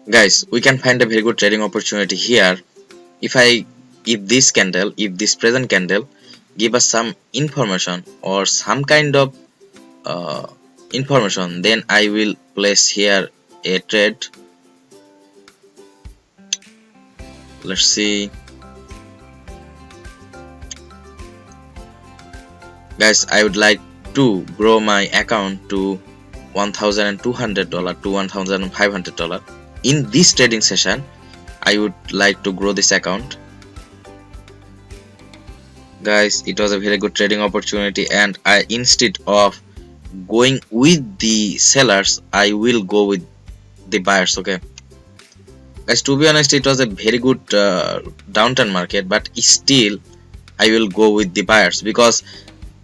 Guys, we can find a very good trading opportunity here. If this present candle give us some information or some kind of uh, information, then I will place here a trade. Let's see. Guys, I would like to grow my account to $1,200 to $1,500. In this trading session, I would like to grow this account. Guys, it was a very good trading opportunity, and I, instead of going with the sellers, I will go with the buyers. Okay guys, to be honest, it was a very good downturn market, but still I will go with the buyers because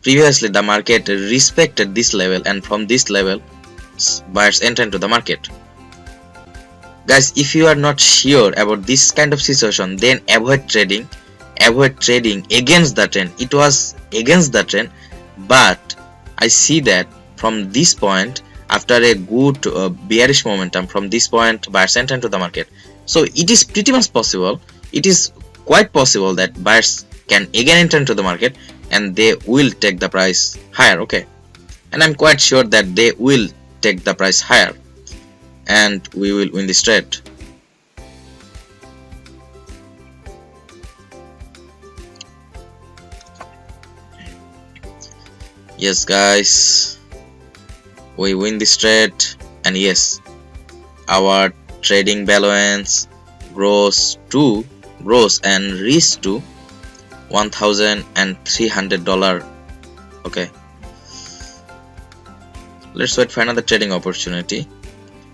previously the market respected this level, and from this level buyers enter into the market. Guys, if you are not sure about this kind of situation, then avoid trading against the trend. It was against the trend, but I see that from this point, after a good bearish momentum, from this point buyers enter into the market. So it is pretty much possible, it is quite possible that buyers can again enter into the market and they will take the price higher. Okay, and I'm quite sure that they will take the price higher and we will win this trade. Yes guys, we win this trade, and yes, our trading balance grows and reach to $1,300. Okay, let's wait for another trading opportunity.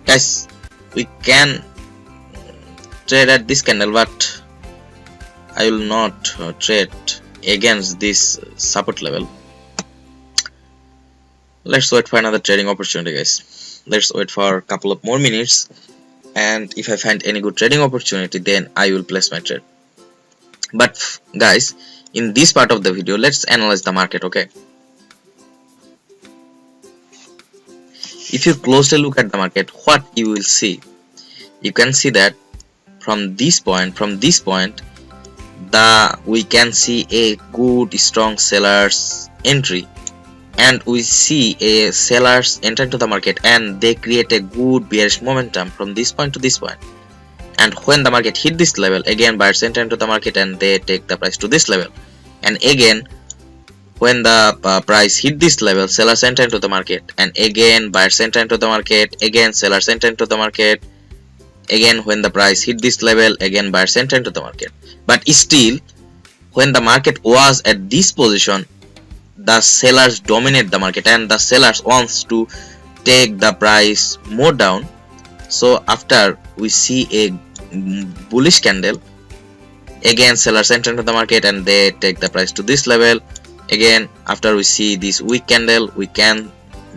Guys, we can trade at this candle, but I will not trade against this support level. Let's wait for another trading opportunity, guys. Let's wait for a couple of more minutes, and if I find any good trading opportunity, then I will place my trade. But guys, in this part of the video, let's analyze the market. Okay, if you closely look at the market, what you will see, you can see that from this point we can see a good strong sellers entry, and we see a sellers enter into the market and they create a good bearish momentum from this point to this point. And when the market hit this level, again buyers enter into the market and they take the price to this level. And again, when the price hit this level, sellers enter into the market, and again buyers enter into the market, again sellers enter into the market. Again, when the price hit this level, again buyers enter into the market. But still, when the market was at this position, the sellers dominate the market and the sellers wants to take the price more down. So after we see a bullish candle, again sellers enter into the market and they take the price to this level. Again, after we see this weak candle, we can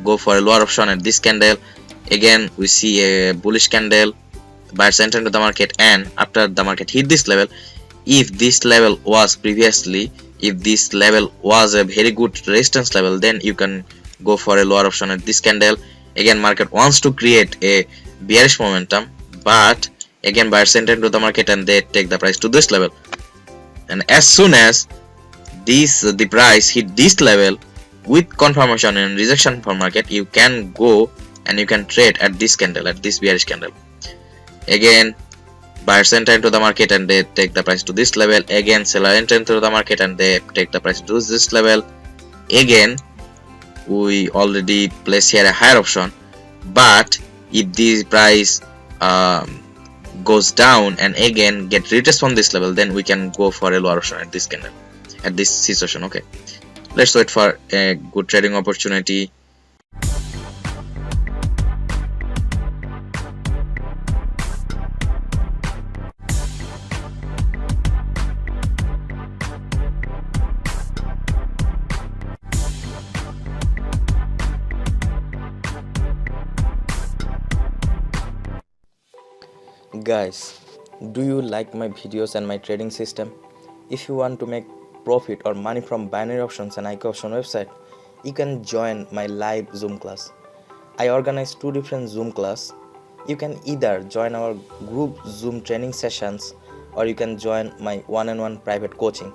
go for a lower option at this candle. Again, we see a bullish candle, buyers enter into the market, and after the market hit this level, if this level was a very good resistance level, then you can go for a lower option at this candle. Again, market wants to create a bearish momentum, but again buyers enter into the market and they take the price to this level. And as soon as the price hit this level with confirmation and rejection from market, you can go and you can trade at this candle, at this bearish candle. Again, buyers enter into the market and they take the price to this level. Again, seller enter into the market and they take the price to this level. Again, we already place here a higher option, but if the price goes down and again get retest from this level, then we can go for a lower option at this candle, at this situation. Okay, let's wait for a good trading opportunity. Guys, do you like my videos and my trading system? If you want to make profit or money from binary options and IQ option website, you can join my live Zoom class. I organize 2 different Zoom class. You can either join our group Zoom training sessions or you can join my one-on-one private coaching.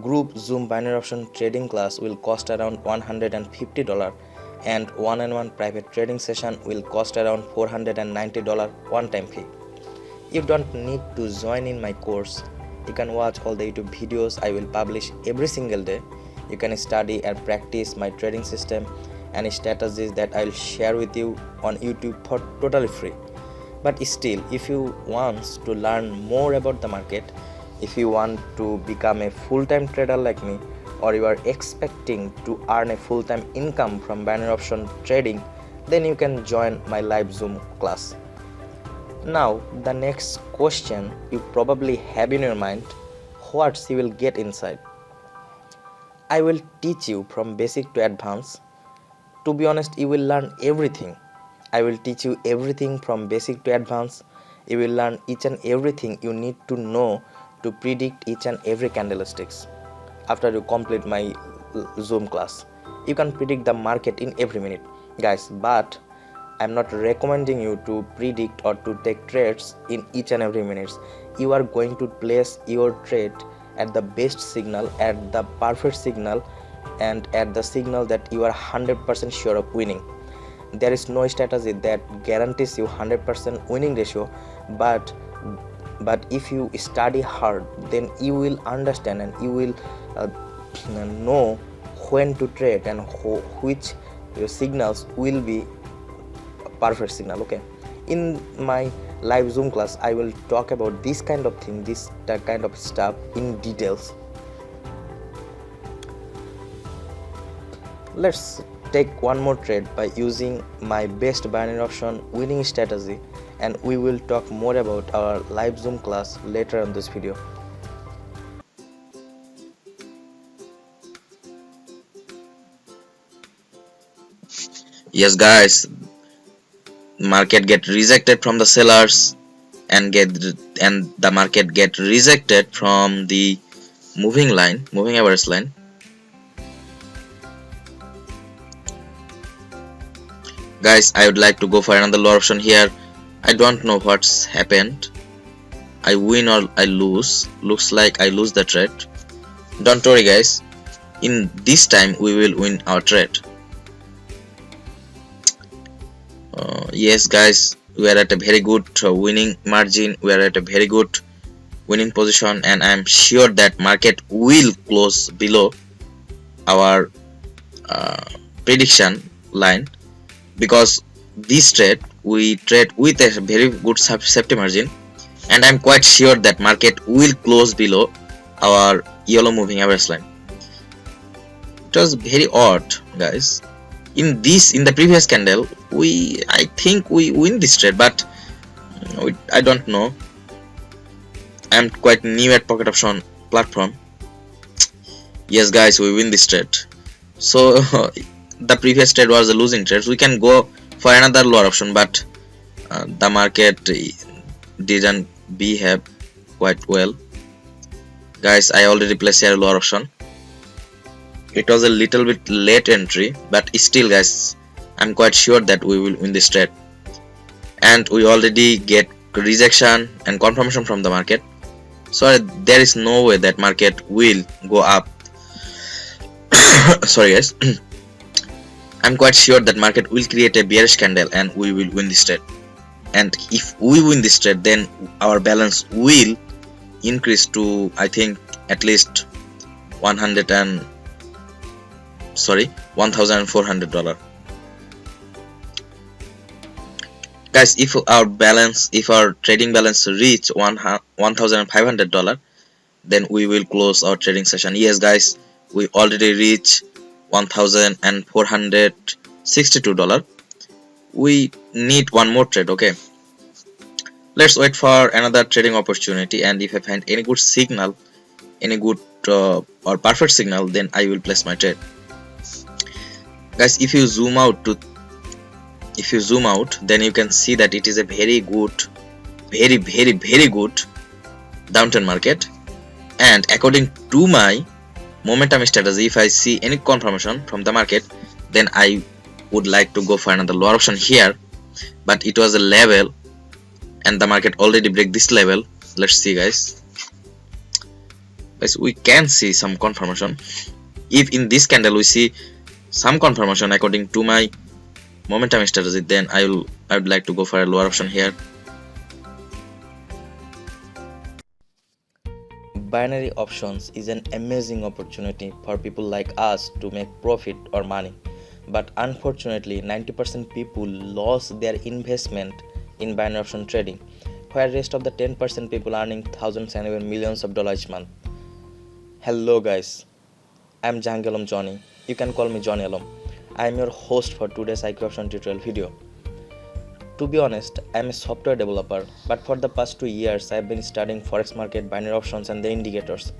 Group Zoom binary option trading class will cost around $150 and one-on-one private trading session will cost around $490 one-time fee. You don't need to join in my course. You can watch all the YouTube videos I will publish every single day. You can study and practice my trading system and strategies that I'll share with you on YouTube for totally free. But still, if you want to learn more about the market, if you want to become a full-time trader like me, or you are expecting to earn a full-time income from binary option trading, then you can join my live Zoom class. Now, the next question you probably have in your mind, what you will get inside? I will teach you from basic to advanced. To be honest, you will learn everything. I will teach you everything from basic to advanced. You will learn each and everything you need to know to predict each and every candlesticks. After you complete my Zoom class, you can predict the market in every minute, guys. But I'm not recommending you to predict or to take trades in each and every minute. You are going to place your trade at the best signal, at the perfect signal, and at the signal that you are 100% sure of winning. There is no strategy that guarantees you 100% winning ratio, but if you study hard, then you will understand and you will know when to trade and which signals will be perfect signal. Okay, in my live Zoom class I will talk about this kind of thing, this kind of stuff in details. Let's take one more trade by using my best binary option winning strategy, and we will talk more about our live Zoom class later on this video. Yes guys, market get rejected from the sellers and the market get rejected from the moving average line. Guys, I would like to go for another lower option here. I don't know what's happened. I win or I lose. Looks like I lose the trade. Don't worry guys, in this time we will win our trade. Yes guys, we are at a very good winning margin. We are at a very good winning position, and I am sure that market will close below our prediction line, because this trade we trade with a very good safety margin, and I'm quite sure that market will close below our yellow moving average line. It was very odd guys. In the previous candle I think we win this trade, but I don't know. I'm quite new at pocket option platform. Yes guys, we win this trade. So the previous trade was a losing trade. We can go for another lower option, but the market didn't behave quite well. Guys, I already placed here a lower option. It was a little bit late entry, but still guys, I'm quite sure that we will win this trade, and we already get rejection and confirmation from the market, so there is no way that market will go up. Sorry guys. I'm quite sure that market will create a bearish candle and we will win this trade, and if we win this trade, then our balance will increase to, I think, at least $1,400. Guys, if our trading balance reach $1,500, then we will close our trading session. Yes guys, we already reach $1,462. We need one more trade. Okay, let's wait for another trading opportunity, and if I find any good signal, any good or perfect signal, then I will place my trade. Guys, if you zoom out, then you can see that it is a very good, very good downturn market. And according to my momentum strategy, if I see any confirmation from the market, then I would like to go for another lower option here. but it was a level and the market already break this level. Let's see, guys, we can see some confirmation. If in this candle we see some confirmation according to my momentum strategy, then I would like to go for a lower option here. Binary options is an amazing opportunity for people like us to make profit or money, but unfortunately 90% people lost their investment in binary option trading, where rest of the 10% people earning thousands and even millions of dollars each month. Hello guys, I am Jony Alam Johnny. You can call me Jony Alam. I am your host for today's IQ option tutorial video. To be honest, I am a software developer, but for the past 2 years I have been studying forex market, binary options and their indicators.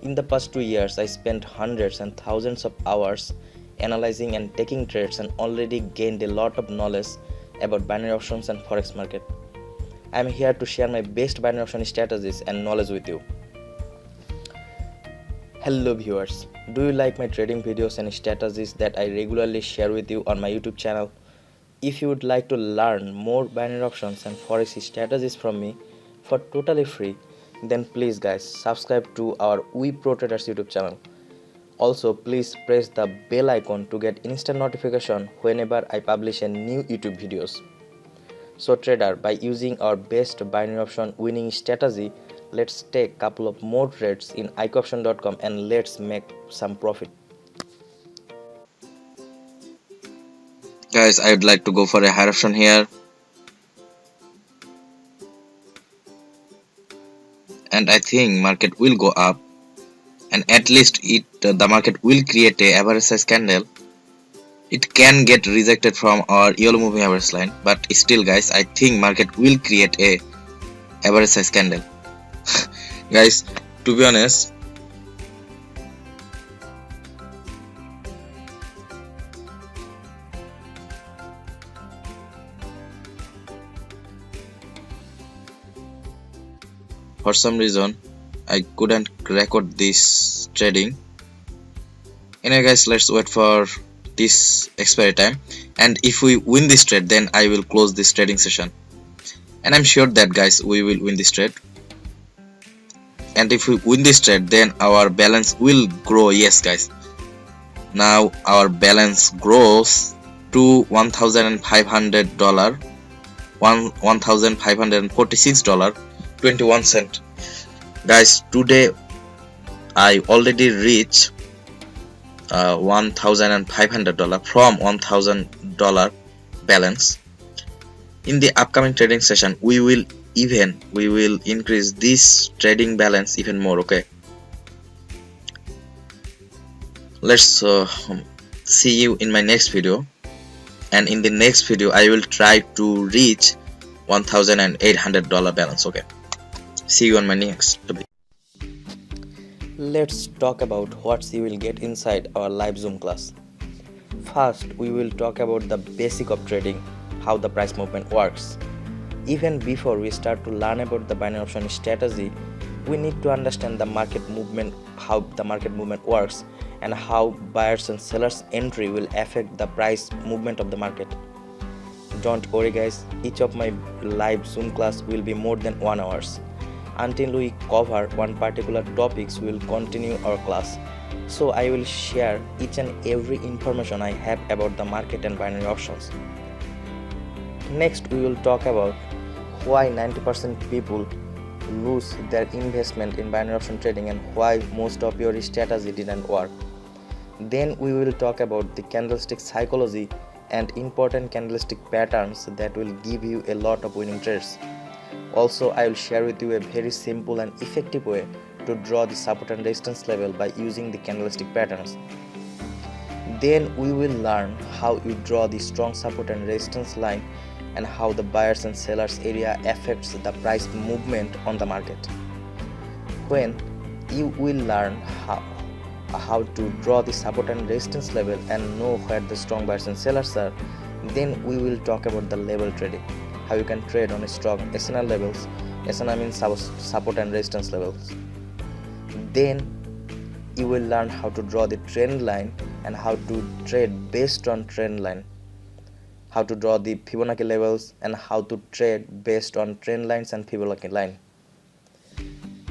In the past 2 years I spent hundreds and thousands of hours analyzing and taking trades and already gained a lot of knowledge about binary options and forex market. I am here to share my best binary option strategies and knowledge with you. Hello viewers, do you like my trading videos and strategies that I regularly share with you on my YouTube channel? If you would like to learn more binary options and forex strategies from me for totally free, then please guys subscribe to our We Pro Traders YouTube channel. Also please press the bell icon to get instant notification whenever I publish a new YouTube videos. So trader, by using our best binary option winning strategy, let's take couple of more trades in iqoption.com and let's make some profit. Guys, I would like to go for a higher option here, and I think market will go up, and at least the market will create a average size candle. It can get rejected from our yellow moving average line, but still guys, I think market will create a average size candle. Guys, to be honest, for some reason I couldn't record this trading. Anyway guys, let's wait for this expiry time, and if we win this trade, then I will close this trading session, and I'm sure that guys we will win this trade. And if we win this trade, then our balance will grow. Yes guys, now our balance grows to $1,500, $1,546.21. Guys, today I already reached $1,500 from $1,000 balance. In the upcoming trading session, we will increase this trading balance even more. Okay, let's see you in my next video, and in the next video I will try to reach $1,800 balance. Okay, see you on my next video. Let's talk about what you will get inside our live Zoom class. First, we will talk about the basic of trading, how the price movement works. Even before we start to learn about the binary option strategy, we need to understand the market movement, how the market movement works, and how buyers and sellers entry will affect the price movement of the market. Don't worry guys, each of my live Zoom class will be more than 1 hour. Until we cover one particular topics, we will continue our class. So I will share each and every information I have about the market and binary options. Next, we will talk about why 90% people lose their investment in binary option trading and why most of your strategy didn't work. Then we will talk about the candlestick psychology and important candlestick patterns that will give you a lot of winning trades. Also, I will share with you a very simple and effective way to draw the support and resistance level by using the candlestick patterns. Then we will learn how you draw the strong support and resistance line and how the buyers and sellers area affects the price movement on the market. When you will learn how to draw the support and resistance level and know where the strong buyers and sellers are, then we will talk about the level trading, how you can trade on strong SNL levels. SNL means support and resistance levels. Then you will learn how to draw the trend line and how to trade based on trend line. how to draw the Fibonacci levels, and how to trade based on trend lines and Fibonacci line.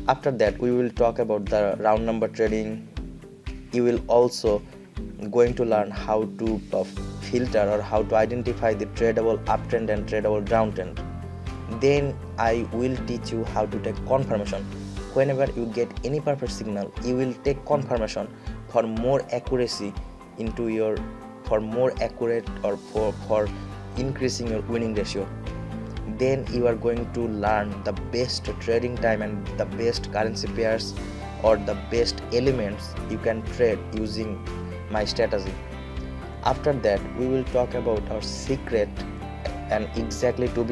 After that, we will talk about the round number trading. You will also going to learn how to filter or how to identify the tradable uptrend and tradable downtrend. Then I will teach you how to take confirmation. Whenever you get any perfect signal, you will take confirmation for more accuracy into your, for more accurate or for increasing your winning ratio. Then you are going to learn the best trading time and the best currency pairs or the best elements you can trade using my strategy. After that, we will talk about our secret, and exactly to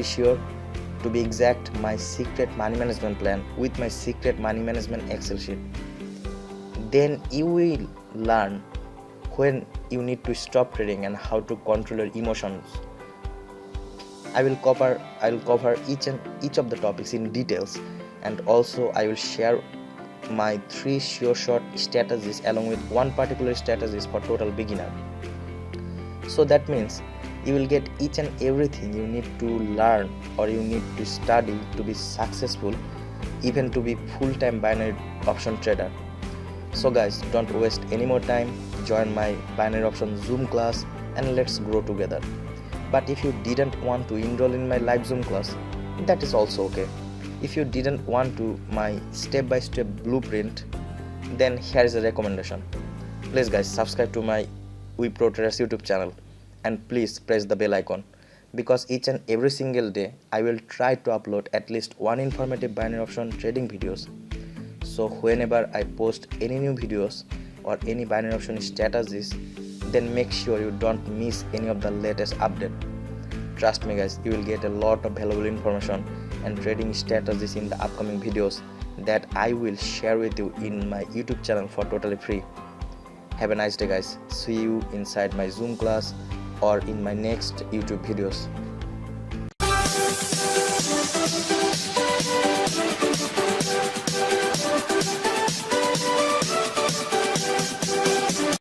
be exact, my secret money management plan with my secret money management Excel sheet. Then you will learn when you need to stop trading and how to control your emotions. I will cover each of the topics in details, and also I will share my 3 sure shot strategies along with one particular strategies for total beginner. So that means you will get each and everything you need to learn or you need to study to be successful, even to be full-time binary option trader. So guys, don't waste any more time, join my binary option Zoom class and let's grow together. But if you didn't want to enroll in my live Zoom class, that is also okay. If you didn't want to my step-by-step blueprint, then here is a recommendation. Please guys, subscribe to my Pro Traders YouTube channel and please press the bell icon, because each and every single day I will try to upload at least one informative binary option trading videos. So whenever I post any new videos or any binary option strategies, then make sure you don't miss any of the latest update. Trust me guys, you will get a lot of valuable information and trading strategies in the upcoming videos that I will share with you in my YouTube channel for totally free. Have a nice day guys. See you inside my Zoom class or in my next YouTube videos.